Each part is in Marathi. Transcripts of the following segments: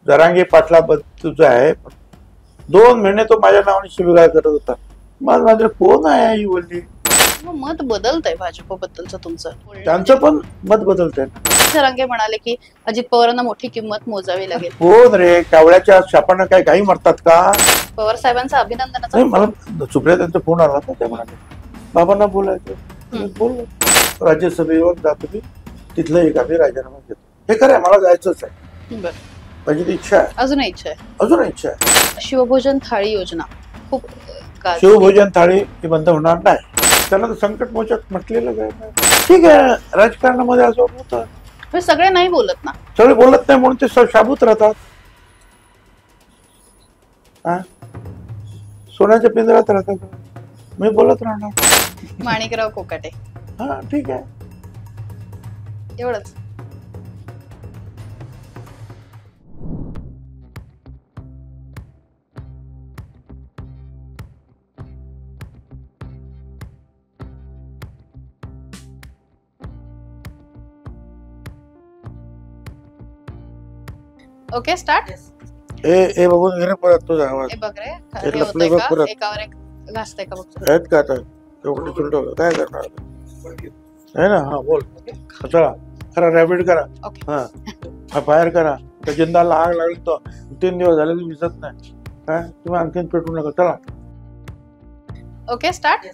जरांगे पाटलाबद्दल जो आहे 2 महिने तो माझ्या नावाने शिवीगाळ करत होता. मला माझे कोण आहे ही बोलली. मत बदलतंय भाजपबद्दलचं तुमचं? त्यांचं पण मत बदलतंय. जरांगे म्हणाले की अजित पवारांना मोठी किंमत मोजावी लागेल. कोण रे, कावळ्याच्या शापांना काय काही मरतात का? पवार साहेबांचं अभिनंदनाचा नाही, मला सुप्रिया त्यांचा फोन आला होता. ते म्हणाले बाबांना बोलायचं. बोललो राज्यसभेवर जातो मी, तिथलं एक आम्ही राजीनामा घेतो. हे खरं आहे, मला जायचंच आहे. बरं, माझी ती इच्छा आहे, अजून इच्छा आहे. अजून इच्छा आहे. शिवभोजन थाळी योजना खूप शिवभोजन थाळी ही बंद होणार नाही. त्यांना तर संकटमोचक म्हटलेलं आहे. ठीक आहे, राजकारणामध्ये असं होतं. सगळे नाही बोलत ना, सगळे बोलत नाही म्हणून ते शाबूत राहतात. सोन्याच्या पिंजऱ्यात राहतात. मी बोलत राहणार. माणिकराव कोकाटे. हा, ठीक आहे, एवढंच. Okay, start. ए बघून घे ना परत तुझा आवाज. हे बघ रे, एक हे लपले होतंय बघ का? परत. एकावर एक घासतंय का बघ. आहेत का आता एवढी तुला काय करणार आहे ना? हा, बोल. चला करा, रॅबिट करा. ओके. हा, फायर करा. त्या जिंदाला आग लागली तो 3 दिवस झाले विसरत नाही. काय तुम्ही आणखीन पेटू नका. चला. Okay, start.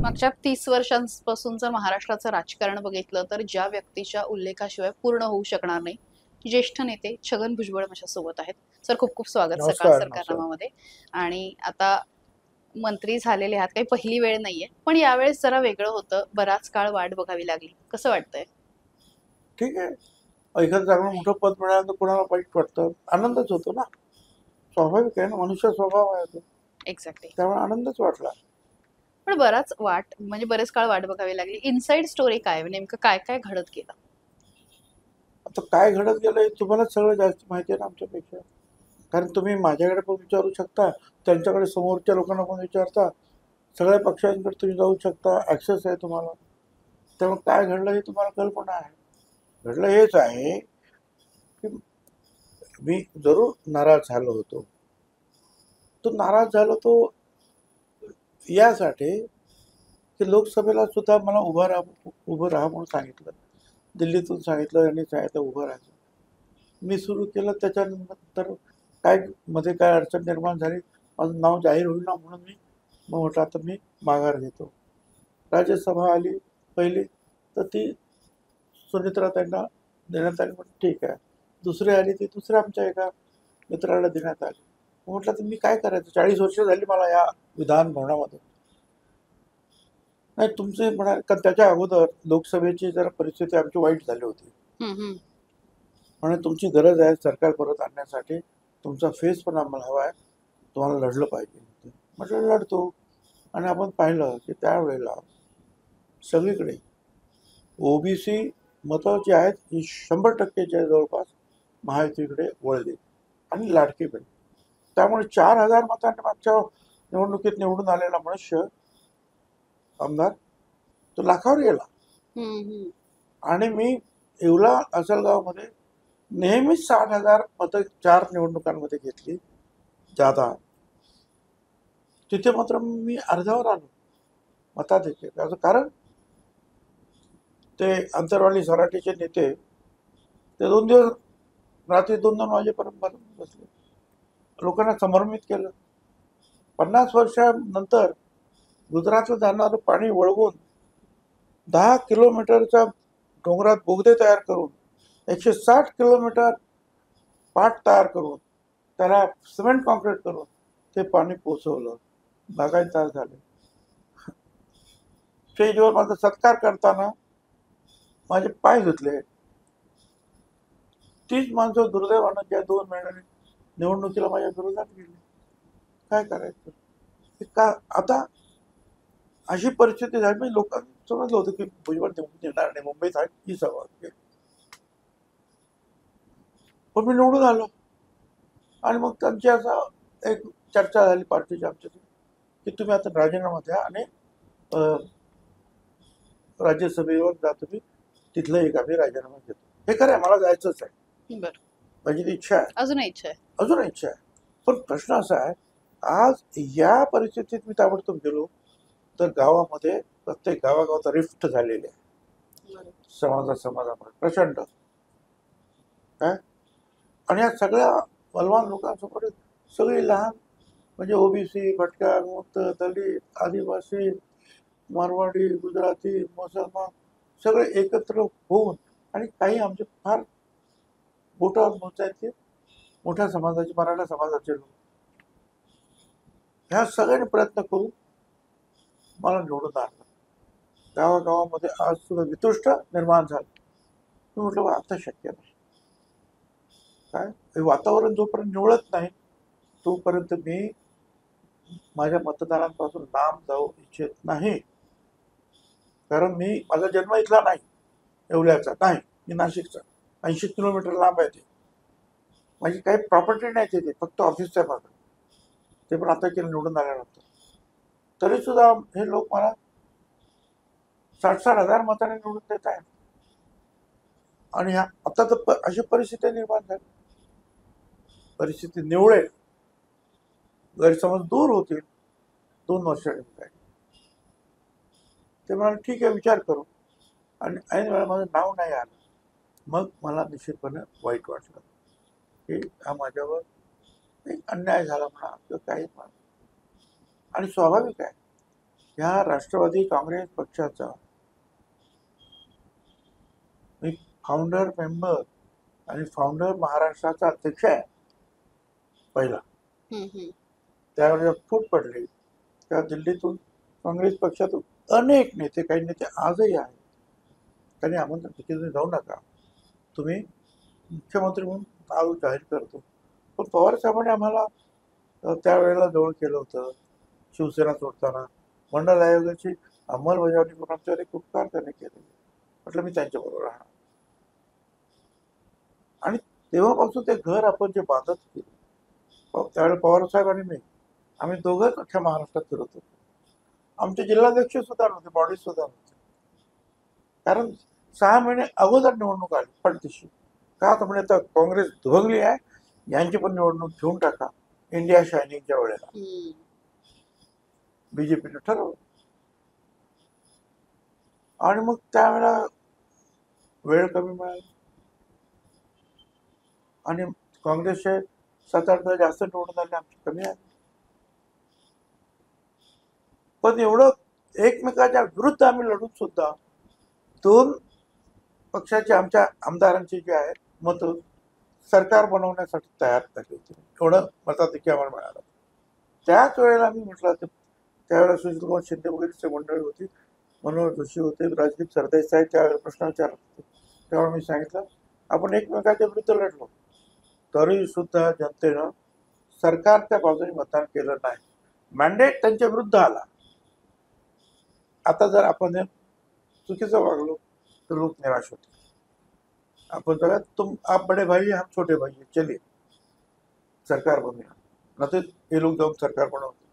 मागच्या 30 वर्षांपासून जर महाराष्ट्राचं राजकारण बघितलं तर ज्या व्यक्तीच्या उल्लेखाशिवाय पूर्ण होऊ शकणार नाही, ज्येष्ठ नेते छगन भुजबळ माझ्या सोबत आहेत. सर, खूप खूप स्वागत सकाळ सरकारनामामध्ये. आणि आता मंत्री झालेले आहात, काही पहिली वेळ नाहीये, पण यावेळेस जरा वेगळं होतं. बराच काळ वाट बघावी लागली. कसं वाटतंय? ठीक आहे, एखादं चांगलं मोठं पद मिळालं तर कोणाला वाईट वाटतं, आनंदच होतो ना. स्वाभाविक आहे ना, मनुष्य स्वभाव आहे तो. एक्झॅक्टली. त्यामुळे आनंदच वाटला. पण बरेच काळ वाट बघावी लागली. इनसाइड स्टोरी काय, नेमकं काय काय घडत गेलं? आता काय घडत गेलं हे तुम्हालाच सगळं जास्त माहिती आहे ना आमच्यापेक्षा. कारण तुम्ही माझ्याकडे पण विचारू शकता, त्यांच्याकडे समोरच्या लोकांना पण विचारता, सगळ्या पक्षांकडे तुम्ही जाऊ शकता, ॲक्सेस आहे तुम्हाला. त्यामुळे काय घडलं हे तुम्हाला कल्पना आहे. घडलं हेच आहे की मी जरूर नाराज झालो होतो. तो नाराज झालो तो यासाठी की लोकसभेला सुद्धा मला उभं राहा म्हणून सांगितलं. दिल्लीतून सांगितलं, यांनी सांगितलं उभं राहायचं. मी सुरू केलं. त्याच्यानंतर मध्ये काय अडचण निर्माण झाली, माझं नाव जाहीर होईल ना म्हणून मग म्हटलं आता मी माघार घेतो. राज्यसभा आली पहिली, तर ती सुनित्राताईंना देण्यात आली. म्हटलं ठीक आहे. दुसरी आली, ती दुसऱ्या आमच्या एका मित्राला देण्यात आली. म्हटलं तर मी काय करायचं, 40 वर्ष झाली मला या विधान भवनामध्ये. नाही, तुमचे म्हणाल, कारण त्याच्या अगोदर लोकसभेची जरा परिस्थिती आमची वाईट झाली होती. म्हणून तुमची गरज आहे सरकार परत आणण्यासाठी, तुमचा फेस पण आम्हाला हवा आहे, तुम्हाला लढलं पाहिजे. म्हटलं लढतो. आणि आपण पाहिलं की त्यावेळेला सगळीकडे ओबीसी मतं जी आहेत ही 100%च्या जवळपास महायुतीकडे वळली आणि लाडकी बहीण. त्यामुळे 4000 मतांनी मागच्या निवडणुकीत निवडून आलेला मनुष्य आमदार तो लाखावर गेला. आणि मी येवला आसलगावमध्ये नेहमीच 60,000 मतं 4 निवडणुकांमध्ये घेतली जादा. तिथे मात्र मी अर्ध्यावर आलो मताधिक्य. त्याचं कारण ते अंतरवाली सराटीचे नेते ते 2 दिवस रात्री 2-2 वाजेपर्यंत बसले, लोकांना संभ्रमित केलं. 50 वर्षानंतर गुजरातला जाणारं पाणी वळवून 10 किलोमीटरच्या डोंगरात बोगदे तयार करून 160 किलोमीटर पाट तयार करून त्याला सिमेंट कॉन्क्रीट करून ते पाणी पोचवलं. बागायतदार झाले. स्टेजवर माझा सत्कार करताना माझे पाय धुतले. तीच माणसं दुर्दैवानं ज्या 2 महिन्यांनी निवडणुकीला माझ्या विरोधात गेली. काय करायचं का? आता अशी परिस्थिती झाली. म्हणजे लोकांनी समजलं होतं की भुजबळ निवडून येणार नाही, मुंबईत आहे ही सभा. पण मी निवडून आलो. आणि मग त्यांची असं एक चर्चा झाली पार्टीच्या आमच्या की तुम्ही आता राजीनामा द्या आणि राज्यसभेवर जा तुम्ही, तिथलं एक आम्ही राजीनामा घेतो. हे खरं आहे, मला जायचंच आहे. माझी ती इच्छा आहे, अजूनही इच्छा आहे. अजून इच्छा आहे. पण प्रश्न असा आहे, आज या परिस्थितीत मी ताबडतोब गेलो तर गावामध्ये प्रत्येक गावागावात रिफ्ट झालेली आहे समाजामध्ये प्रचंड. काय आणि या सगळ्या बलवान लोकांसमोर सगळी लहान म्हणजे ओबीसी, भटक्या, मुक्त, दलित, आदिवासी, मारवाडी, गुजराती, मुसलमान सगळे एकत्र होऊन आणि काही आमचे फार मोठ्या समाजाचे, मराठा समाजाचे लोक ह्या सगळ्यांनी प्रयत्न करून मला निवडून आणलं. गावागावामध्ये आज सुद्धा वितुष्ट निर्माण झालं. मी म्हटलं बा, आता शक्य नाही. काय हे वातावरण जोपर्यंत निवळत नाही तोपर्यंत मी माझ्या मतदारांपासून लांब जाऊ इच्छित नाही. कारण माझा जन्म इथला नाही, येवल्याचा नाही, मी नाशिकचा. 80 किलोमीटर लांब आहे ते. माझी काही प्रॉपर्टी नाही तिथे, फक्त ऑफिस आहे माझं. ते पण आता केलं निवडून आल्यानंतर. तरी सुद्धा हे लोक मला 60,000 मतांनी निवडून देत आहेत. आणि आता तर अशी परिस्थिती निर्माण झाली, परिस्थिती निवळेल, गैरसमज दूर होतील 2 वर्षांनी काय. ते म्हणाले ठीक आहे, विचार करू. आणि ऐन वेळा माझं नाव नाही आलं. मग मला निश्चितपणे वाईट वाटलं की हा माझ्यावर एक अन्याय झाला म्हणा किंवा काही म्हणा. आणि स्वाभाविक आहे, ह्या राष्ट्रवादी काँग्रेस पक्षाचा मी फाउंडर मेंबर आणि फाउंडर महाराष्ट्राचा अध्यक्ष आहे पहिला. त्यावेळेला फूट पडली तेव्हा दिल्लीतून काँग्रेस पक्षातून अनेक नेते, काही नेते आजही आहेत, त्यांनी आमंत्रण तिथे जाऊ नका, तुम्ही मुख्यमंत्री म्हणून नाव जाहीर करतो. पण पवार साहेबांनी आम्हाला त्यावेळेला जवळ केलं होतं. शिवसेना सोडताना मंडल आयोगाची अंमलबजावणी करून आमच्यावर एक उपकार त्यांनी केले. म्हटलं मी त्यांच्याबरोबर राहणार. आणि तेव्हापासून ते घर आपण जे बांधत होतो त्यावेळेला पवार साहेब आणि मी आम्ही दोघंच अख्ख्या महाराष्ट्रात फिरत होतो. आमचे जिल्हाध्यक्ष सुद्धा नव्हते, बॉडी सुद्धा नव्हते. कारण 6 महिने अगोदर निवडणूक आली पडदिशी. का तर म्हणजे आता काँग्रेस दुभंगली आहे, यांची पण निवडणूक घेऊन टाका. इंडिया शायनिंगच्या वेळेला बीजेपीने ठरवलं. आणि मग त्यावेळेला वेळ कमी मिळाली आणि काँग्रेसचे 7-8 जास्त निवडून आले, आमची कमी आली. पण एवढं एकमेकाच्या विरुद्ध आम्ही लढून सुद्धा 2 पक्षाचे आमच्या आमदारांची जे आहेत मत सरकार बनवण्यासाठी तयार झाली होती. एवढं मताधिक्य आम्हाला मिळालं. त्याच वेळेला मी म्हटलं, त्यावेळेला सुशीलकुमार शिंदे वगैरेची मंडळी होती, मनोहर जोशी होते, राजदीप सरदेसाई त्यावेळेला प्रश्न विचारत होते. त्यावेळेला मी सांगितलं आपण एकमेकाच्या विरुद्ध लढलो तरी सुद्धा जनतेनं सरकारच्या बाजूने मतदान केलं नाही. मॅन्डेट त्यांच्या विरुद्ध आला. आता जर आपण चुकीचं वागलो तर लोक निराश होते. आपण सगळ्यात तुम आप बडे भाई हम छोटे भाई चलिए सरकार बनवूया, न तर हे लोक जाऊन सरकार बनवते.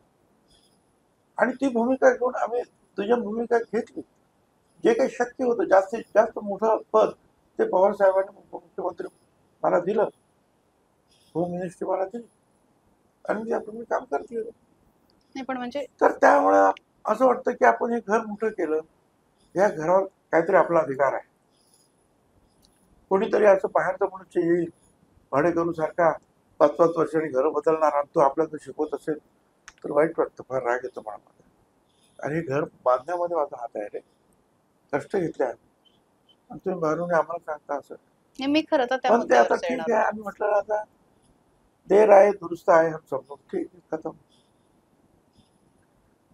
आणि ती भूमिका घेऊन आम्ही तुझ्या भूमिका घेतली. जे काही शक्य होतं जास्तीत जास्त मोठं पद ते पवार साहेबांनी मुख्यमंत्री मला दिलं, होम मिनिस्ट्री मला दिली आणि आपण मी काम करते. नाही पण म्हणजे तर त्यामुळं असं वाटतं की आपण हे घर मोठं केलं, या घरावर काहीतरी आपला अधिकार आहे. कोणीतरी असं बाहेरचं मनुष्य येईल भाडेकरू सारखा 5-5 वर्षांनी घरं बदलणार आणि तो आपल्याला शिकवत असेल तर वाईट वाटतं, फार राग येतो मला. आणि हे घर बांधण्यामध्ये माझा हात आहे रे, कष्ट घेतले आहेत आणि तुम्ही बाहेरून आम्हाला सांगता असं. मी खरं तर त्या पण ते आता मुद्द्यावरच ठीक येणार आहे, आम्ही म्हटलं आता देर आहे दुरुस्त आहे, हम सब लोग ठीक आहे, खतम.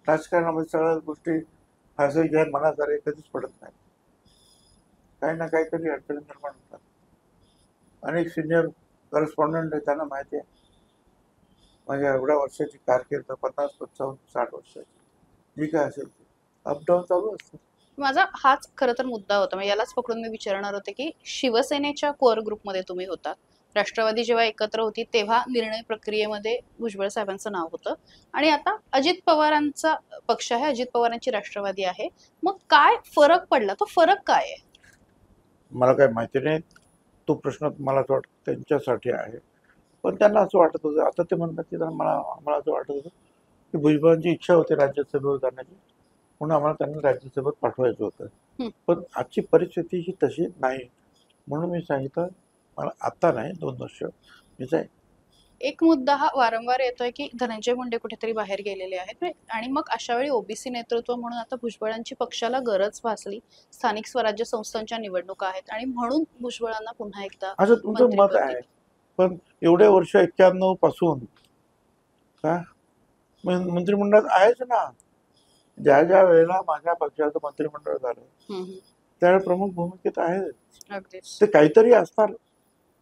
राजकारणामध्ये सगळ्या गोष्टी फायदे घ्या मनात आले कधीच पडत नाही. काही ना काहीतरी अडचणी निर्माण होतात. अनेक सिनियर करस्पॉन्डंट आहे, त्यांना माहिती आहे माझ्या एवढ्या वर्षाची कारकीर्द, 50, 55, 60 वर्षाची, जी काय असेल ते अपडाऊन चालू असतं. माझा हाच खरं तर मुद्दा होता. म्हणजे यालाच पकडून मी विचारणार होते की शिवसेनेच्या कोअर ग्रुपमध्ये तुम्ही होतात. राष्ट्रवादी जेव्हा एकत्र होती तेव्हा निर्णय प्रक्रियेमध्ये भुजबळ साहेबांचं नाव होतं आणि आता अजित पवारांचा पक्ष आहे, अजित पवारांची राष्ट्रवादी आहे. मग काय फरक पडला? तो फरक काय आहे? मला काही माहिती नाही. तो प्रश्न मला असं वाटतं त्यांच्यासाठी आहे. पण त्यांना असं वाटत होतं, आता ते म्हणतात की आम्हाला असं वाटत होतं की भुजबळांची इच्छा होती राज्यसभेवर जाण्याची, म्हणून आम्हाला त्यांना राज्यसभेत पाठवायचं होतं. पण आजची परिस्थिती ही तशी नाही, म्हणून मी सांगितलं मला आता नाही, 2 वर्ष मी जाईन. एक मुद्दा हा वारंवार येतोय की धनंजय मुंडे कुठेतरी बाहेर गेलेले आहेत आणि मग अशा वेळी ओबीसी नेतृत्व म्हणून आता भुजबळांची पक्षाला गरज भासली. स्थानिक स्वराज्य संस्थांच्या निवडणुका आहेत आणि म्हणून भुजबळांना पुन्हा एकदा असं तुमचं मत आहे, पण एवढे वर्ष 91 पासून का मंत्रिमंडळात आहेच ना. ज्या ज्या वेळेला माझ्या पक्षाचं मंत्रिमंडळ झालं त्यावेळेला प्रमुख भूमिकेत आहे. ते काहीतरी असणार,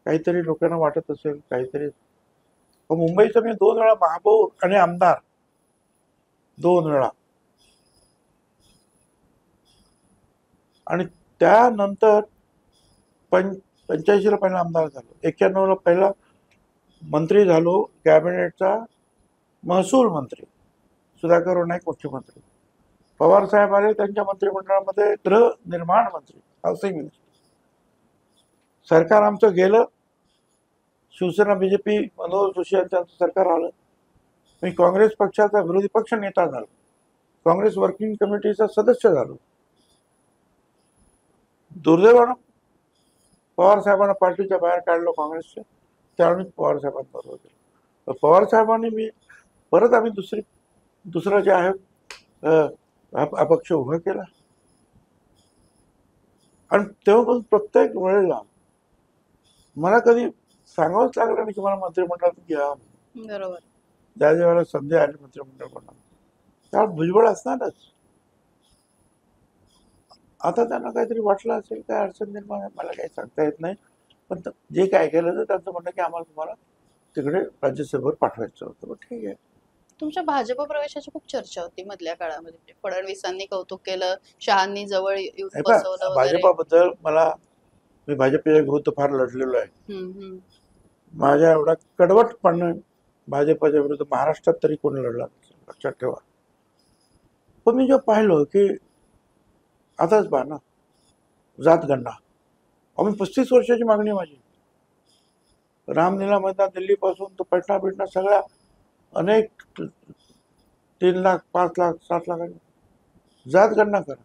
काहीतरी लोकांना वाटत असेल काहीतरी. मुंबईचं मी 2 वेळा महापौर आणि आमदार, 2 वेळा, आणि त्यानंतर 85ला पहिला आमदार झालो, 91ला पहिला मंत्री झालो, कॅबिनेटचा महसूल मंत्री, सुधाकर नाईक मुख्यमंत्री, पवार साहेब आले त्यांच्या मंत्रिमंडळामध्ये गृहनिर्माण मंत्री, हाऊसिंग मिनिस्टर. सरकार आमचं गेलं, शिवसेना बीजेपी मनोहर जोशी यांचं सरकार आलं, मी काँग्रेस पक्षाचा विरोधी पक्ष नेता झालो, काँग्रेस वर्किंग कमिटीचा सदस्य झालो. दुर्दैवानं पवार साहेबांना पार्टीच्या बाहेर काढलं काँग्रेसच्या, त्यावेळी पवार साहेबांबरोबर गेलो. पवार साहेबांनी मी परत आम्ही दुसरं जे आहे अपक्ष उभा केला, आणि तेव्हापासून प्रत्येक वेळेला मला कधी सांगावंच लागलं नाही की मला मंत्रिमंडळात घ्या. बरोबर. ज्या ज्या वेळेला संधी आली मंत्रिमंडळ बनवून त्यावेळेला भुजबळ असणारच. आता त्यांना काहीतरी वाटलं असेल, काय अडचण निर्माण आहे मला काही सांगता येत नाही, पण जे काय केलं तर त्यांचं म्हणणं की आम्हाला तुम्हाला तिकडे राज्यसभेवर पाठवायचं होतं. ठीक आहे. तुमच्या भाजप प्रवेशाची खूप चर्चा होती मधल्या काळामध्ये. फडणवीसांनी कौतुक केलं, शहांनी जवळ येऊन बसवलं. भाजपाबद्दल मी भाजपच्या विरुद्ध फार लढलेलो आहे. माझ्या एवढा कडवटपणे भाजपच्या विरुद्ध महाराष्ट्रात तरी कोणी लढला नसेल, लक्षात ठेवा. पण मी जेव्हा पाहिलं की आताच पहा ना, जातगणना, आम्ही 35 वर्षाची मागणी माझी, रामलीला मैदान दिल्लीपासून तो पटना बिटना सगळ्या अनेक 3 लाख 5 लाख 7 लाखांनी जातगणना करा.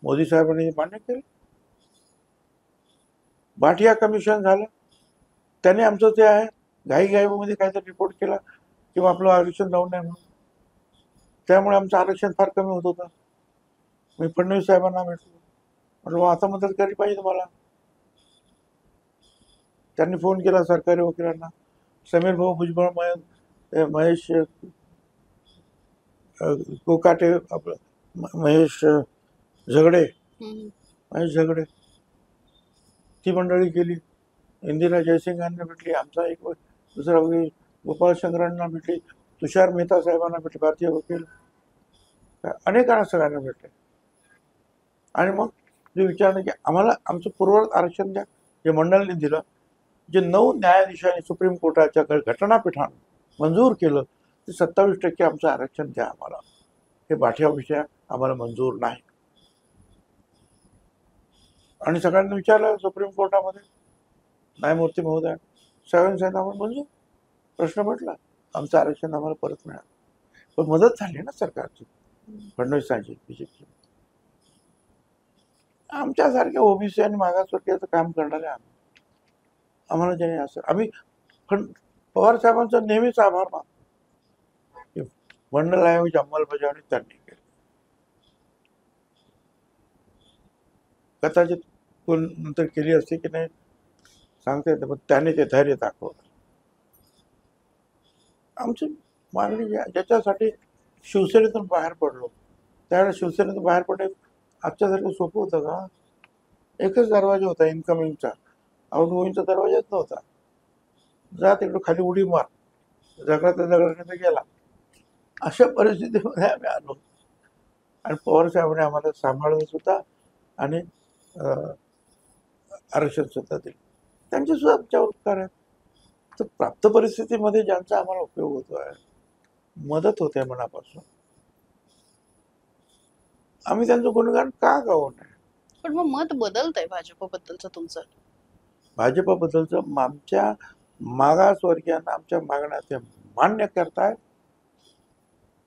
मोदी साहेबांनी मान्य केलं. भाटिया कमिशन झालं, त्याने आमचं ते आहे घाईमध्ये काहीतरी रिपोर्ट केला किंवा आपलं आरक्षण जाऊ नये म्हणून, त्यामुळे आमचं आरक्षण फार कमी होत होतं. मी फडणवीस साहेबांना भेटलो, म्हटलं आता मदत केली पाहिजे मला. त्यांनी फोन केला सरकारी वकिलांना, समीर भाऊ भुजबळ, महेश कोकाटे, आपलं महेश झगडे, ती मंडळी केली. इंदिरा जयसिंगांना भेटली, आमचा एक दुसरा वकील गोपाळ शंकरांना भेटली, तुषार मेहता साहेबांना भेटले, भारतीय वकील, अनेकांना सगळ्यांना भेटले. आणि मग जे विचारलं की आम्हाला आमचं पूर्ववत आरक्षण द्या, जे मंडळाने दिलं, जे 9 न्यायाधीशांनी सुप्रीम कोर्टाच्या घटनापीठाने मंजूर केलं, ते 27% आमचं आरक्षण द्या आम्हाला. हे बाठ्या विषय आम्हाला मंजूर नाही. आणि सगळ्यांनी विचारलं सुप्रीम कोर्टामध्ये, न्यायमूर्ती महोदय सगळ्यांनी सांगितलं आम्हाला मंजूर, प्रश्न म्हटला, आमचं आरक्षण आम्हाला परत मिळालं. पण मदत झाली ना सरकारची, फडणवीसांची, बीजेपी. आमच्यासारख्या ओबीसी आणि मागासवर्गीयाचं काम करणारे आम्हाला ज्याने असं, आम्ही पवार साहेबांचा नेहमीच आभार मानतो. मंडल आयोगाची अंमलबजावणी त्यांनी केली. कदाचित कोण नंतर केली असते की नाही सांगता येतं, पण त्याने ते धैर्य दाखवलं. आमची मागणी ज्याच्यासाठी शिवसेनेतून बाहेर पडलो, त्यावेळेला शिवसेनेतून बाहेर पडणे आजच्यासारखं सोपं होतं का? एकच दरवाजा होता इन्कमिंगचा, आउटगोईंगचा दरवाजाच नव्हता. जा तिकडं खाली उडी मार, दगडाने गेला. अशा परिस्थितीमध्ये आम्ही आलो, आणि पवार साहेबांनी आम्हाला सांभाळलं सुद्धा आणि आरक्षण सुद्धा दिलं. त्यांचे सुद्धा आमच्यावर उपकार आहेत. तर प्राप्त परिस्थितीमध्ये ज्यांचा आम्हाला उपयोग होतोय, मदत होते मनापासून, आम्ही त्यांचं गुणगान का गावं नाही? पण मग मत बदलतंय भाजपबद्दलचं तुमचं? भाजपबद्दलचं आमच्या मागासवर्गीयांना आमच्या मागण्या ते मान्य करतायत,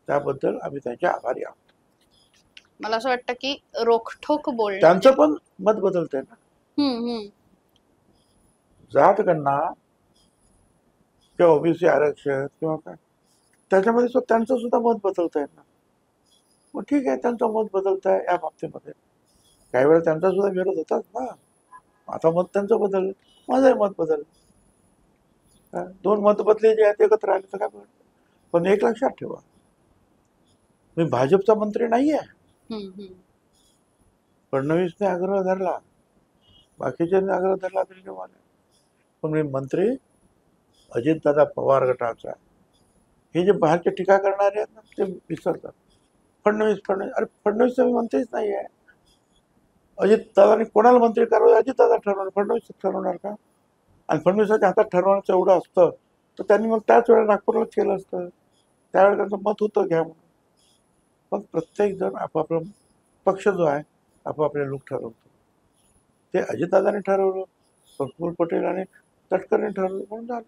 त्याबद्दल आम्ही त्यांचे आभारी आहोत. मला असं वाटतं की रोखठोक बोलणं त्यांचं पण मत बदलतंय ना. जात गणना किंवा ओबीसी आरक्षण किंवा काय, त्याच्यामध्ये त्यांचं सुद्धा मत बदलत आहे ना. मग ठीक आहे, त्यांचं मत बदलत आहे या बाबतीमध्ये. काही वेळा त्यांचा सुद्धा विरोध होताच ना. आता मत त्यांचं बदललं, माझंही मत बदललं. दोन मत बदले जे आहेत एकत्र आले तर काय बरं. पण एक लक्षात ठेवा, मी भाजपचा मंत्री नाहीये. फडणवीसने आग्रह धरला, बाकीच्यांनी आग्रह धरला तरी वाले, पण मी मंत्री अजितदादा पवार गटाचा. हे जे बाहेरचे टीका करणारे आहेत ना, ते विसरतात. फडणवीस अरे फडणवीस मी मंत्रीच नाही आहे. अजितदादांनी कोणाला मंत्री करावं अजितदादा ठरवणार, फडणवीस ठरवणार का? आणि फडणवीसाच्या हातात ठरवण्याचं एवढं असतं तर त्यांनी मग त्याच वेळेला नागपूरलाच केलं असतं. त्यावेळेला त्यांचं मत होतं घ्या म्हणून. पण प्रत्येक जण आपापला पक्ष जो आहे आपापले लोक ठरवतो. ते अजितदादांनी ठरवलं, प्रफुल्ल पटेल आणि तटकरेंनी ठरवलं म्हणून झालं.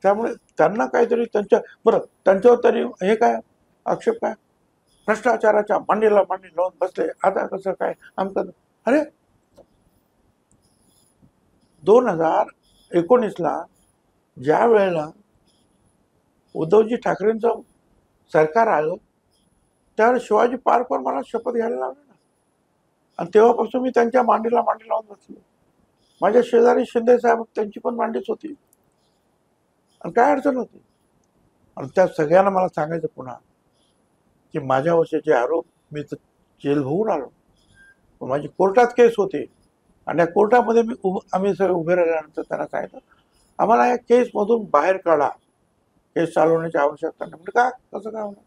त्यामुळे त्यांना काहीतरी त्यांच्यावर तरी हे काय आक्षेप काय, भ्रष्टाचाराच्या मांडीला मांडी लावून बसले. आता कसं काय आमचं, अरे 2019ला ज्या वेळेला उद्धवजी ठाकरेंचं सरकार आलं त्यावेळेस शिवाजी पार्कवर मला शपथ घ्यायला लावली ना. आणि तेव्हापासून मी त्यांच्या मांडीला मांडी लावून बसलो. माझ्या शेजारी शिंदे साहेब, त्यांची पण मांडीच होती आणि काय अडचण होती. आणि त्या सगळ्यांना मला सांगायचं पुन्हा की माझ्या वर्षाचे आरोप मी जेल होऊन आलो, माझी कोर्टात केस होते आणि या कोर्टामध्ये आम्ही सगळे उभे राहिल्यानंतर त्यांना सांगितलं आम्हाला या केसमधून बाहेर काढा, केस चालवण्याची आवश्यकता नाही. म्हणजे का कसं काय होणार.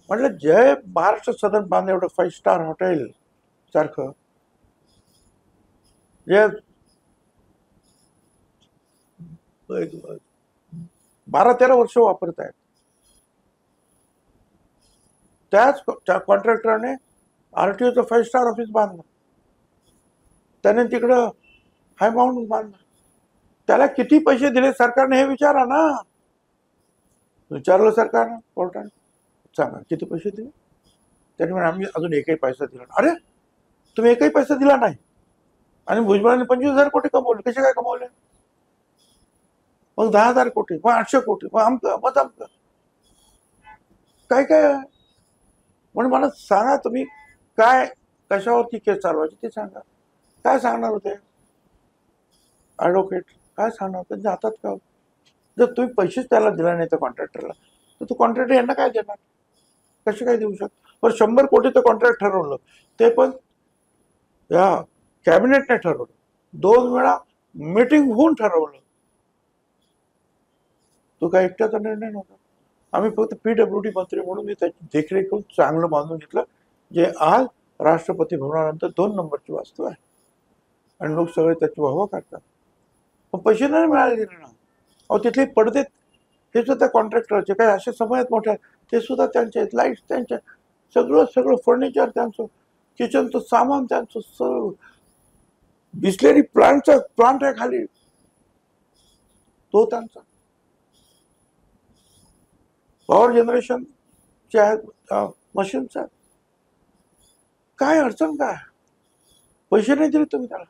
म्हटलं जय महाराष्ट्र सदन बांधलं, एवढं 5 स्टार हॉटेल सारखं जे 12-13 वर्ष वापरत आहेत. त्याच कॉन्ट्रॅक्टरने आरटीओचं 5 स्टार ऑफिस बांधलं, त्याने तिकडं हाय माउंट बांधलं. त्याला किती पैसे दिले सरकारने हे विचारा ना. विचारलं सरकारनं, कोर्टाने सांगा किती पैसे दिले. त्यांनी म्हणे आम्ही अजून एकही पैसा दिला नाही. अरे तुम्ही एकही पैसा दिला नाही आणि भुजबळांनी 25,000 कोटी कमवले. कसे काय कमवले? मग 10,000 कोटी, मग 800 कोटी, मग आमचं मग आमचं काय काय. म्हणून मला सांगा तुम्ही काय कशावरती केस चालवायची ते सांगा. काय सांगणार होते ॲडव्होकेट, काय सांगणार त्यांच्या हातात का? जर तुम्ही पैसेच त्याला दिला नाही तर कॉन्ट्रॅक्टरला, तर तो कॉन्ट्रॅक्टर यांना काय देणार, कसे काय देऊ शकतो. पण 100 कोटीचं कॉन्ट्रॅक्ट ठरवलं, ते पण या कॅबिनेटने ठरवलं, 2 वेळा मीटिंग होऊन ठरवलं. तो काय एकट्याचा निर्णय नव्हता. आम्ही फक्त PWD मंत्री म्हणून मी त्याची देखरेख करून चांगलं बांधून घेतलं, जे आज राष्ट्रपती भवनानंतर 2 नंबरची वास्तू आहे आणि लोक सगळे त्याची वाहवा करतात. पण पैसे नाही मिळाले ना. अहो तिथले पडदे हे सुद्धा कॉन्ट्रॅक्टरचे, काही असे समय आहेत मोठे ते सुद्धा त्यांचे, लाईट्स त्यांचे, सगळं फर्निचर त्यांचं, किचनचं सामान त्यांचं, सगळं बिस्लेरी प्लांट आहे खाली तो त्यांचा, पॉवर जनरेशनच्या मशीनचा. काय अडचण काय, पैसे नाही दिले तुम्ही त्याला.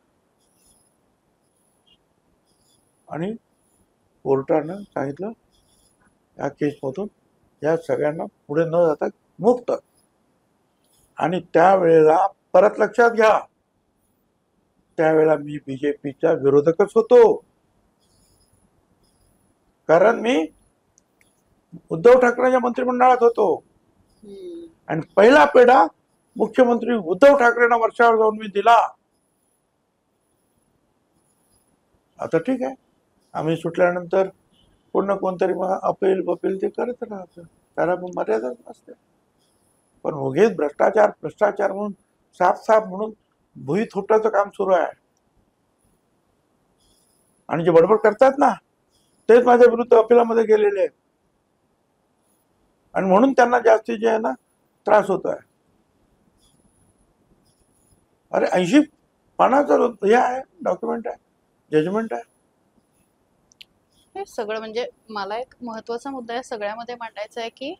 आणि कोर्टानं सांगितलं या केसमधून या सगळ्यांना पुढे न जाता मुक्त. आणि त्यावेळेला परत लक्षात घ्या, त्यावेळेला मी BJPचा विरोधकच होतो, कारण मी उद्धव ठाकरेंच्या मंत्रिमंडळात होतो आणि पहिला पेढा मुख्यमंत्री उद्धव ठाकरेंना वर्षावर जाऊन मी दिला. आता ठीक आहे, आम्ही सुटल्यानंतर पुन्हा कोणतरी मग अपील ते करत राहतं, त्याला मग मर्यादाच नसते. पण उगीच भ्रष्टाचार म्हणून साफ म्हणून भुई थोपटाचं काम सुरू आहे. आणि जे बडबड करतात ना तेच माझ्या विरुद्ध अपिलामध्ये गेलेले आहेत आणि म्हणून त्यांना जास्तीत जे आहे ना त्रास होत आहे. अरे 80 पानाचं हे आहे, डॉक्युमेंट आहे, जजमेंट आहे. हे सगळं म्हणजे मला एक महत्वाचा मुद्दा या सगळ्यामध्ये मांडायचा आहे की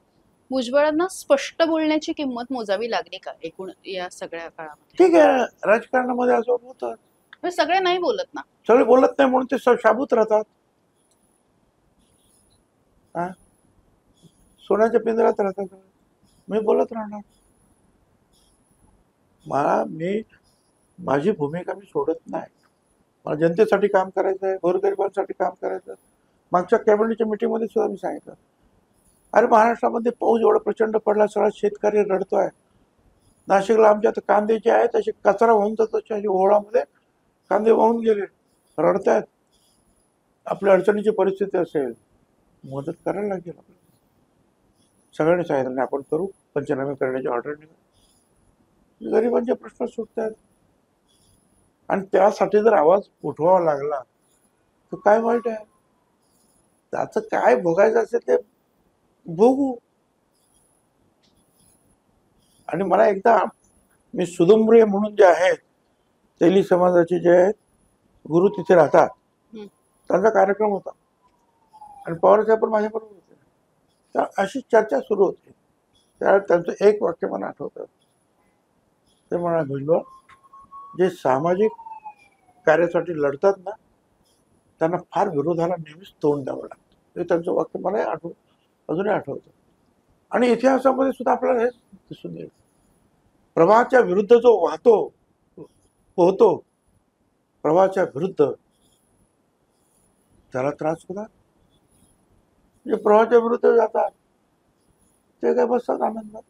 भुजबळांना स्पष्ट बोलण्याची किंमत मोजावी लागली का एकूण या सगळ्या काळामध्ये? ठीक आहे, राजकारणामध्ये असं होतं, म्हणजे सगळे नाही बोलत ना. सगळे बोलत नाही म्हणून ते शाबूत राहतात. हा, सोन्याच्या पिंजऱ्यात राहतात. मी बोलत राहणार. माझी भूमिका मी सोडत नाही. मला जनतेसाठी काम करायचं आहे, गोरगरिबांसाठी काम करायचं आहे. मागच्या कॅबिनेटच्या मीटिंगमध्ये सुद्धा मी सांगितलं, अरे महाराष्ट्रामध्ये पाऊस एवढा प्रचंड पडला, सगळा शेतकरी रडतोय. नाशिकला आमच्या आता कांदे जे आहेत तसे कचरा वाहून जातो, तसे ओहळामध्ये कांदे वाहून गेले, रडतायत. आपल्या अडचणीची परिस्थिती असेल, मदत करायला लागेल आपल्याला. सगळ्यांनी सांगितलं आपण करू, पंचनामे करण्याची ऑर्डर निघा, गरिबांचे प्रश्न सुटत आहेत. आणि त्यासाठी जर आवाज उठवावा लागला तर काय वाईट आहे? त्याचं काय भोगायचं असेल ते भोगू. आणि मला एकदा मी सुदुंबरे म्हणून जे आहेत तेली समाजाचे जे आहेत गुरु तिथे राहतात, त्यांचा कार्यक्रम होता आणि पवार साहेब पण माझ्याबरोबर होते. तर अशी चर्चा सुरू होती. त्यावेळेस त्यांचं एक वाक्य मला आठवतं. ते म्हणाले, भुजबळ जे सामाजिक कार्यासाठी लढतात ना त्यांना फार विरोधाला नेहमीच तोंड द्यावं लागतं. हे त्यांचं वाक्य मला अजूनही आठवतं. आणि इतिहासामध्ये सुद्धा आपल्याला हे दिसून येईल. प्रवाहाच्या विरुद्ध जो पोहतो प्रवाहाच्या विरुद्ध, त्याला त्रास होता. जे प्रवाहाच्या विरुद्ध जातात ते काय बसतात आनंदात.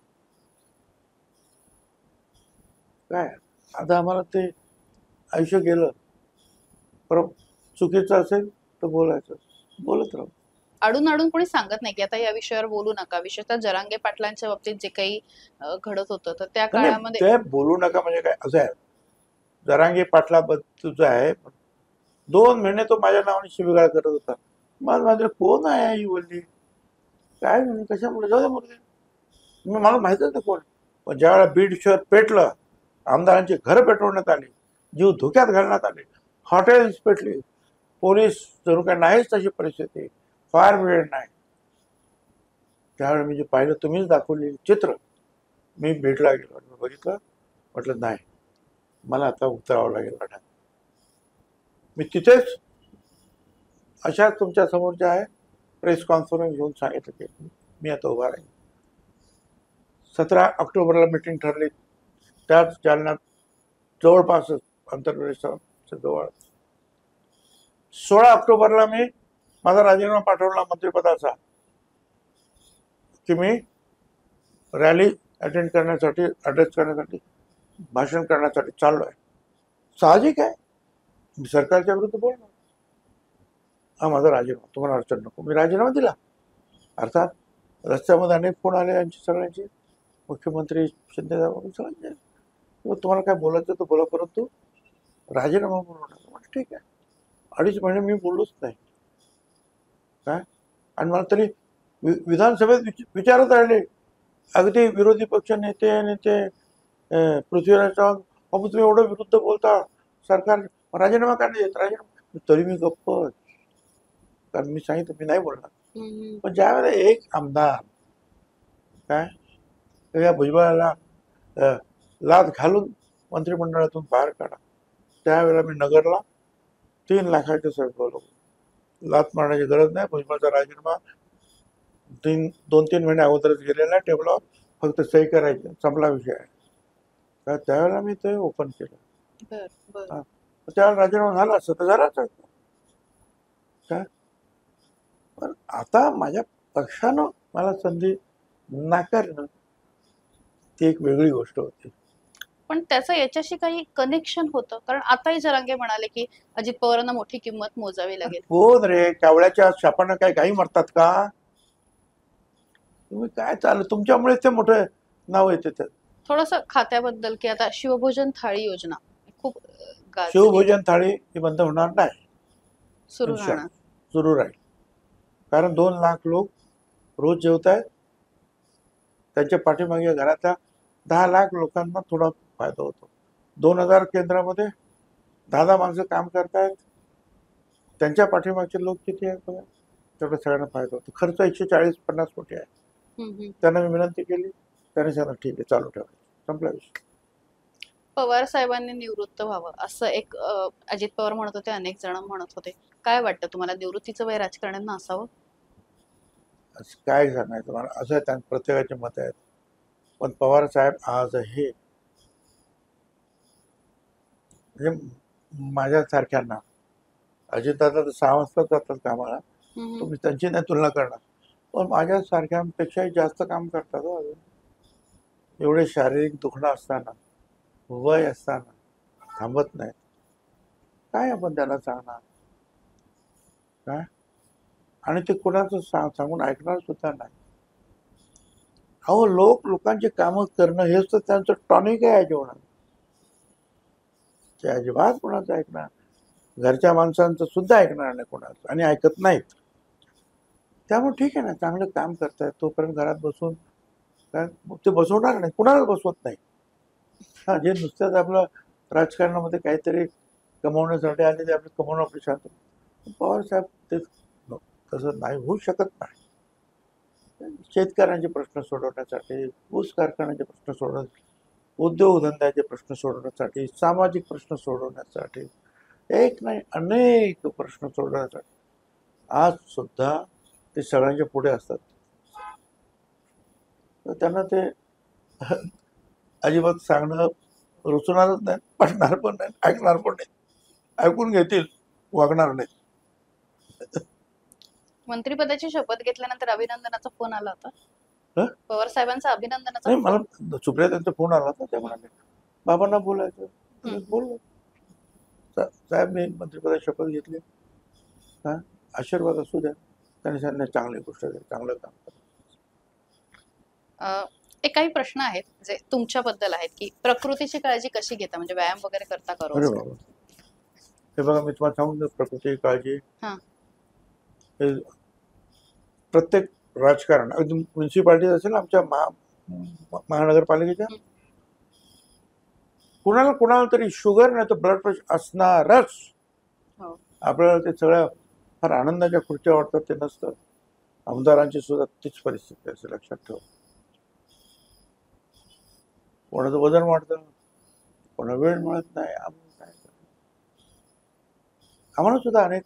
काय आता आम्हाला ते आयुष्य गेलं, चुकीचं असेल तर बोलायचं, बोलत राहू. अडून कोणी सांगत नाही की आता या विषयावर बोलू नका. विशेषतः जरांगे पाटलांच्या बाबतीत जे काही घडत होतं तर त्या काळामध्ये ते बोलू नका म्हणजे काय असं आहे. जरांगे पाटलाबद्दलचं आहे, 2 महिने तो माझ्या नावाने शिवीगाळ करत होता. माझ्या कोण आहे ही बोलली, काय म्हणे, कशामुळे, जाऊ दे मुलगी, मला माहितच नाही कोण. पण ज्यावेळेला बीड शहर पेटलं, आमदारांची घरं पेटवण्यात आली, जीव धोक्यात घालण्यात आले, हॉटेल्स पेटली, पोलीस जणू काय नाहीच तशी परिस्थिती, फायर ब्रिगेड नाही. त्यावेळेला मी जे पाहिलं, तुम्हीच दाखवले चित्र, मी बीडला गेलो, बघितलं, म्हटलं नाही, मला आता उतरावं लागेल वाटा. मी तिथेच अशा तुमच्या समोर जे आहे प्रेस कॉन्फरन्स घेऊन सांगितलं की मी आता उभा राहील. 17 ऑक्टोबरला मीटिंग ठरली, त्याच जालन्यात जवळपासच आंतरप्रदेशाच्या जवळ. 16 ऑक्टोबरला मी माझा राजीनामा पाठवला मंत्रिपदाचा की मी रॅली अटेंड करण्यासाठी, ॲड्रेस करण्यासाठी, भाषण करण्यासाठी चाललो आहे. साहजिक आहे, मी सरकारच्या विरुद्ध बोलणार. हा माझा राजीनामा, तुम्हाला अडचण नको. मी राजीनामा दिला. अर्थात रस्त्यामध्ये अनेक फोन आले यांची, सगळ्यांची, मुख्यमंत्री शिंदे सगळ्यांचे, तुम्हाला काय बोलायचं तर बोला, परंतु राजीनामा म्हणून. ठीक आहे. 2.5 महिने मी बोललोच नाही. काय, आणि मला तरी विधानसभेत विचारत राहिले अगदी विरोधी पक्ष नेते पृथ्वीराज चव्हाण, बाबू तुम्ही एवढं विरुद्ध बोलता, सरकार राजीनामा का नाही देत, राजीनामा. तरी मी गप्प, कारण मी सांगितलं मी नाही बोलणार. पण ज्यावेळेला एक आमदार काय या भुजबळाला लाच घालून मंत्रिमंडळातून बाहेर काढा, त्यावेळेला मी नगरला 3 लाखाचे सभा बोलवतो. लाच मारण्याची गरज नाही, भुजबळचा राजीनामा 2-3 महिने अगोदरच गेलेला आहे टेबलावर, फक्त सही करायची, संपला विषय आहे. तर त्यावेळेला मी ते ओपन केलं. त्यावेळेला राजीनामा झाला असतं तर झालाच असतं. काय, पण आता माझ्या पक्षानं मला संधी नाकारणं ती एक वेगळी गोष्ट होती. पण त्याचं याच्याशी काही कनेक्शन होतं? कारण आताही जरांगे म्हणाले की अजित पवारांना मोठी किंमत मोजावी लागेल. कोण रे, कावळ्याच्या शापानं काय काही मरतात का? तुम्ही काय चालू, तुमच्यामुळे ते मोठं नाव येते. त्यात थोडस खात्याबद्दल की आता शिवभोजन थाळी योजना खूप शिवभोजन थाळी ही बंद होणार नाही, सुरू राहील. कारण 2 लाख लोक रोज जेवत आहेत. त्यांच्या पाठीमागे घरातल्या 10 लाख लोकांना थोडा फायदा होतो. 2000 केंद्रामध्ये 10 माणसं काम करतायत. त्यांच्या पाठीमागचे लोक किती आहेत बघा. तेवढा सगळ्यांना फायदा होतो. खर्च 140-50 कोटी आहे. त्यांना मी विनंती केली, त्याने सांगितलं ठीक आहे चालू ठेवा, संपला विषय. पवार साहेबांनी निवृत्त व्हावं असं एक अजित पवार म्हणत होते, अनेक जण म्हणत होते. काय वाटतं तुम्हाला, निवृत्तीचं वय राजकारण्यांना असावं? असं काय सांगायचं मला, असं त्या प्रत्येकाचे मत आहेत. पण पवार साहेब आजही म्हणजे माझ्यासारख्यांना, अजितदादा तर 6 वाजता जातात कामाला, तुम्ही त्यांची नाही तुलना करणार, पण माझ्यासारख्यांपेक्षाही जास्त काम करतात हो अजून. एवढे शारीरिक दुखणं असताना, वय असताना थांबत नाहीत. काय आपण त्यांना सांगणार काय? आणि ते कुणाचं सांगून ऐकणार सुद्धा नाही. अहो लोकांची कामं करणं हेच तर त्यांचं टॉनिक आहे जीवनात. ते अजिबात कोणाचं ऐकणार, घरच्या माणसांचं सुद्धा ऐकणार नाही कोणाचं, आणि ऐकत नाहीत. त्यामुळे ठीक आहे ना, चांगलं काम करतायत तोपर्यंत घरात बसून काय ते बसवणार नाही, कुणाला बसवत नाही. हा, जे नुसत्याच आपलं राजकारणामध्ये काहीतरी कमवण्यासाठी आले ते आपले कमवणं आपले शांत. पवार साहेब ते तसं नाही होऊ शकत नाही. शेतकऱ्यांचे प्रश्न सोडवण्यासाठी, ऊस कारखान्याचे प्रश्न सोडवण्यासाठी, उद्योगधंद्याचे प्रश्न सोडवण्यासाठी, सामाजिक प्रश्न सोडवण्यासाठी, एक नाही अनेक प्रश्न सोडवण्यासाठी आज सुद्धा ते सगळ्यांच्या पुढे असतात. तर त्यांना ते अजिबात सांगणं रुचणारच नाही, पटणार पण नाही, ऐकणार पण नाही. ऐकून घेतील, वागणार नाही. मंत्रिपदाची शपथ घेतल्यानंतर अभिनंदनाचा फोन आला होता. हं? पवार साहेबांचा अभिनंदनाचा नाही, फोन. मला सुप्रिया त्यांचा फोन आला होता, त्या म्हणाले बाबांना बोलायचं. बोललो साहेब मी मंत्रिपदाची शपथ घेतली, हा आशीर्वाद असू द्या. त्यांनी सांगितलं चांगली गोष्ट आहे, चांगलं काम करा. एक काही प्रश्न आहेत जे तुमच्याबद्दल आहेत, की प्रकृतीची काळजी कशी घेता, म्हणजे व्यायाम वगैरे करता का अरे रोज? बाबा, हे बघा मी तुम्हाला सांगून देतो, प्रकृतीची काळजी हा. हे प्रत्येक राजकारण, अगदी म्युन्सिपाल्टी असेल ना आमच्या महानगरपालिकेच्या, कुणाला तरी शुगर नाही तर ब्लड प्रेशर असणारच. हो. आपल्याला ते सगळ्या फार आनंदाच्या खुर्च्या वाटतात ते नसतं. आमदारांची सुद्धा तीच परिस्थिती असते, लक्षात ठेवा. कोणाचं वजन वाढतं, कोणा वेळ मिळत नाही. आम्हाला सुद्धा अनेक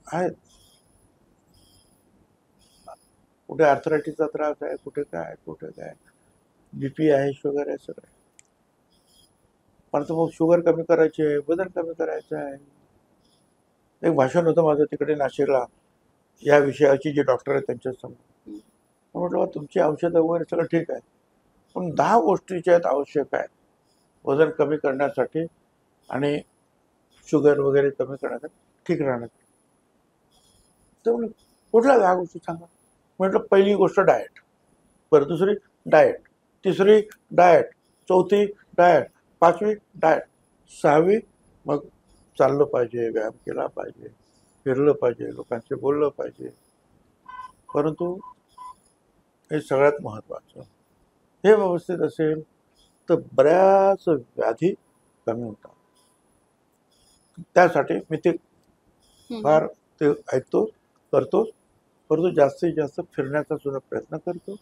आहेत, कुठे आर्थरायटिसचा त्रास आहे, कुठे काय बीपी आहे, शुगर आहे, सगळं. पण मग शुगर कमी करायची आहे, वजन कमी करायचं आहे. एक भाषण होतं माझं तिकडे नाशिकला, या विषयाची जे डॉक्टर आहेत त्यांच्या समोर. म्हटलं तुमची औषधं वगैरे सगळं ठीक आहे, पण 10 गोष्टीच्या आहेत आवश्यक आहेत वजन कमी करण्यासाठी आणि शुगर वगैरे कमी करण्यासाठी, ठीक राहण्यासाठी. तर कुठल्या 10 गोष्टी सांगा? म्हटलं पहिली गोष्ट डाएट, बरं दुसरी डाएट, तिसरी डाएट, चौथी डाएट, 5वी डाएट, 6वी मग चाललं पाहिजे, व्यायाम केला पाहिजे, फिरलं पाहिजे, लोकांशी बोललं पाहिजे. परंतु हे सगळ्यात महत्त्वाचं, हे व्यवस्थित असेल तर बऱ्याच व्याधी कमी होतात. त्यासाठी मी ते फार ते ऐकतो, करतो. परंतु जास्तीत जास्त फिरण्याचा सुद्धा प्रयत्न करतो.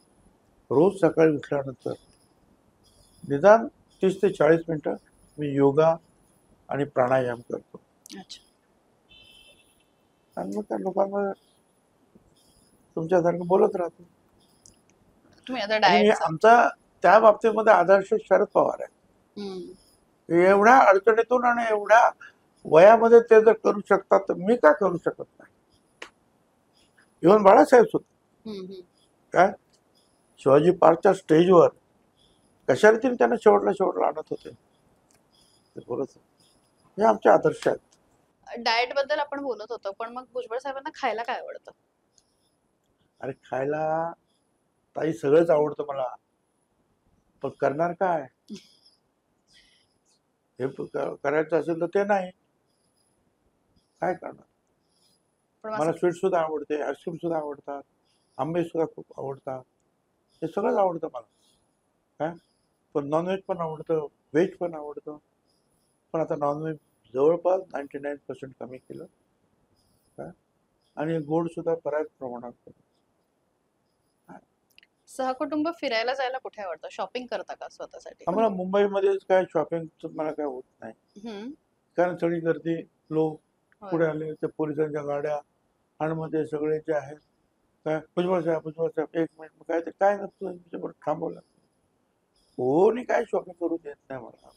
रोज सकाळी उठल्यानंतर निदान 30 ते 40 मिनिटं मी योगा आणि प्राणायाम करतो. आणि मग त्या लोकांना तुमच्यासारखं बोलत राहतो. आमचा त्या बाबतीमध्ये आदर्श शरद पवार आहे. एवढ्या अडचणीतून आणि एवढ्या वयामध्ये ते जर करू शकतात तर मी का करू शकत नाही? इव्हन बाळासाहेब सुद्धा काय शिवाजी पार्कच्या स्टेजवर कशाला तरी त्यांना शेवटला आणत होते, ते बोलत. हे आमचे आदर्श आहेत. डाएट बद्दल आपण बोलत होतो, पण मग भुजबळ साहेबांना खायला काय आवडतं? अरे खायला ताई सगळंच आवडतं मला, पण करणार काय? हे करायचं असेल तर ते नाही, काय करणार? मला स्वीट सुद्धा आवडते, आईस्क्रीम सुद्धा आवडतात, आंबे सुद्धा खूप आवडतात, हे सगळंच आवडतं मला. काय पण नॉनव्हेज पण आवडतं, व्हेज पण आवडतं. पण आता नॉनव्हेज जवळपास 99% कमी केलं काय, आणि गोड सुद्धा बऱ्याच प्रमाणात कमी. सहकुटुंब फिरायला जायला कुठे आवडतं? शॉपिंग करता का स्वतःसाठी? आम्हाला मुंबईमध्येच काय शॉपिंगचं मला काय होत नाही, कारण सगळी गर्दी, लोक पुढे आले, ते पोलिसांच्या गाड्या, आणि मग ते सगळे जे आहेत काय, भुजबळ साहेब 1 मिनिट, काय ते काय नसतं, थांबवलं. कोणी काय शॉपिंग करू देत नाही मला.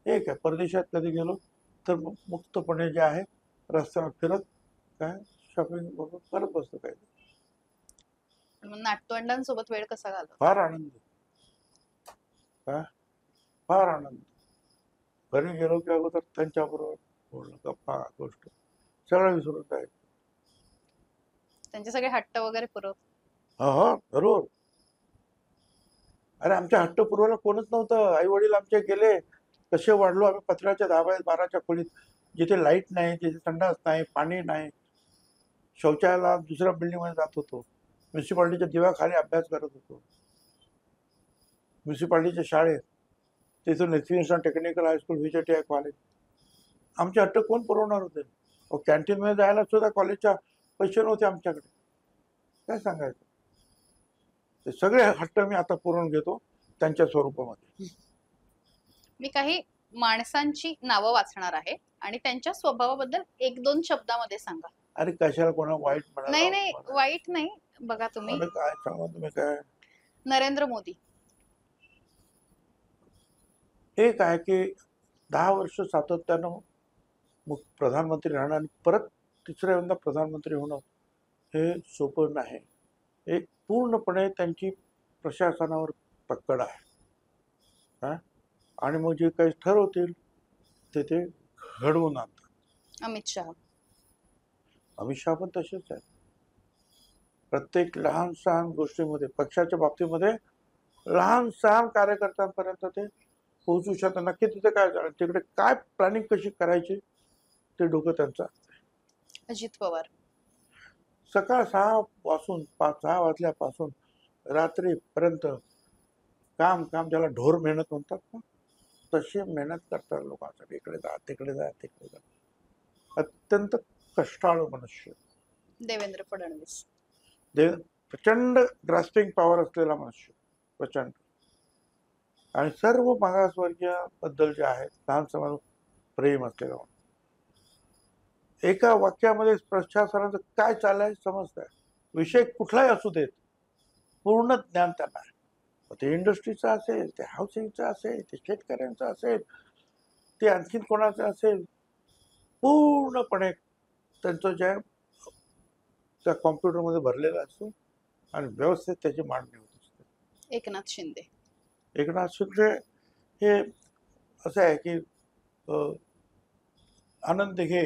एक आहे, परदेशात कधी गेलो तर मुक्तपणे जे आहे रस्त्यावर फिरत काय शॉपिंग करत बसतो. काय नातवंडांसोबत वेळ कसा घालवता? फार आनंद, काय फार आनंद. घरी गेलो की अगोदर त्यांच्याबरोबर बोलणं, गप्पा, गोष्ट सगळं विसरून जायचं. त्यांचे सगळे हट्ट वगैरे पुरव? हा, जरूर. अरे आमच्या हट्ट पुरवायला कोणच नव्हतं. आई वडील आमचे गेले, कसे वाढलो आम्ही पत्र्याच्या 10x12च्या खोलीत, जिथे लाईट नाही, जिथे संडास नाही, पाणी नाही, शौचालयाला दुसऱ्या बिल्डिंगमध्ये जात होतो, म्युन्सिपाल्टीच्या दिव्याखाली अभ्यास करत होतो, म्युन्सिपाल्टीच्या शाळेत, तिथून national technical high school, VJTI college. आमचे हट्ट कोण पुरवणार होते? कॅन्टीनमध्ये जायला सुद्धा कॉलेजच्या पैसे नव्हते आमच्याकडे. काय सांगायचं? ते सगळे हट्ट मी आता पुरवून घेतो त्यांच्या स्वरूपामध्ये. मी काही माणसांची नावं वाचणार आहे आणि त्यांच्या स्वभावाबद्दल 1-2 शब्दामध्ये सांगा. अरे कशाला कोणा वाईट म्हणाला? नाही, वाईट नाही. बघा तुम्ही, काय सांगा तुम्ही. काय नरेंद्र मोदी एक आहे की 10 वर्ष सातत्यानं प्रधानमंत्री राहणं आणि परत तिसऱ्यांदा प्रधानमंत्री होणं हे सोपं नाही. एक पूर्णपणे त्यांची प्रशासनावर पकड आहे, आणि मग जे काही ठरवतील ते घडवून आणतात. अमित शहा पण तसेच आहे. प्रत्येक लहान सहान गोष्टीमध्ये, पक्षाच्या बाबतीमध्ये लहान सहान कार्यकर्त्यांपर्यंत ते पोहोचू शकतात. नक्की तिथे काय झालं, तिकडे काय प्लॅनिंग कशी करायची ते डोकं त्यांचं असतं. अजित पवार सकाळ 6 वाजल्यापासून रात्रीपर्यंत काम, ज्याला ढोर मेहनत म्हणतात ना, तशी मेहनत करतात लोकांसाठी. इकडे जा, तिकडे जा, तिकडे जा. अत्यंत कष्टाळू मनुष्य. देवेंद्र फडणवीस प्रचंड ग्रास्पिंग पॉवर असलेला मनुष्य, प्रचंड. आणि सर्व मागासवर्गीय बद्दल जे आहे, लहान समाज प्रेम असलेला. एका वाक्यामध्ये प्रशासनाचं काय चाललंय समजतंय. विषय कुठलाही असू देत, पूर्ण ज्ञान त्यांना आहे. ते इंडस्ट्रीचं असेल, ते हाऊसिंगचं असेल, ते शेतकऱ्यांचं असेल, ते आणखीन कोणाचं असेल, पूर्णपणे त्यांचं जे त्या कॉम्प्युटरमध्ये भरलेलं असतो आणि व्यवस्थित त्याची मांडणी होत असते. एकनाथ शिंदे हे असं आहे की आनंद दिघे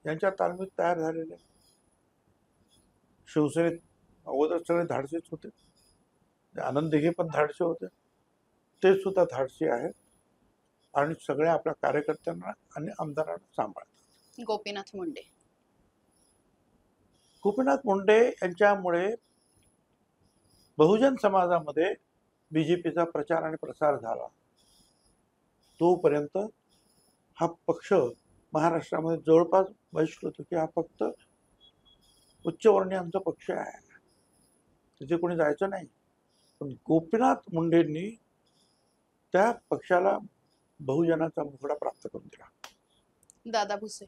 यांच्या तालमीत तयार झालेले. शिवसेनेत अगोदर सगळे धाडसीच होते. आनंद दिघे पण धाडसे होते, ते सुद्धा धाडसी आहेत आणि सगळ्या आपल्या कार्यकर्त्यांना आणि आमदारांना सांभाळतात. गोपीनाथ मुंडे यांच्यामुळे बहुजन समाजामध्ये BJPचा प्रचार आणि प्रसार झाला. तोपर्यंत हा पक्ष महाराष्ट्रामध्ये जवळपास बहिष्कृत होतो की हा फक्त उच्चवर्णीयांचा पक्ष आहे, तिथे कोणी जायचं नाही. पण गोपीनाथ मुंडेंनी त्या पक्षाला बहुजनाचा मुखडा प्राप्त करून दिला. दादा भुसे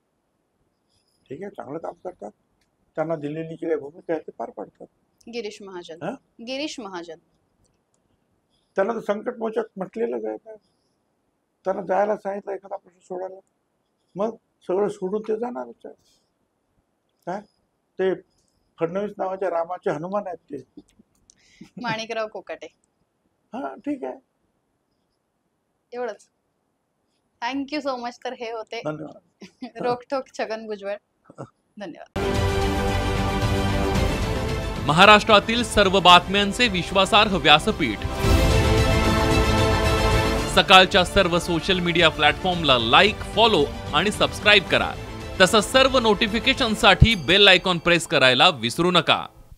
ठीक आहे, चांगलं काम करतात. त्यांना दिलेली जी काही भूमिका आहे ते पार पाडतात. गिरीश महाजन त्यांना तर संकटमोचक म्हटलेलं आहे. त्यांना जायला सांगितलं एखादा प्रश्न सोडायला, मग सगळं सोडून ते जाणारच आहे. काय ते फडणवीस नावाच्या रामाचे हनुमान आहेत ते. माणिकराव कोकाटे हा ठीक आहे, एवढंच. Thank you so much. तर हे होते रोकठोक छगन भुजबळ. धन्यवाद. महाराष्ट्रातील सर्व बातम्यांचे विश्वासार्ह व्यासपीठ. सकाळच्या सर्व सोशल मीडिया प्लॅटफॉर्मला लाईक, फॉलो आणि सबस्क्राईब करा. तसंच सर्व नोटिफिकेशनसाठी बेल आयकॉन प्रेस करायला विसरू नका.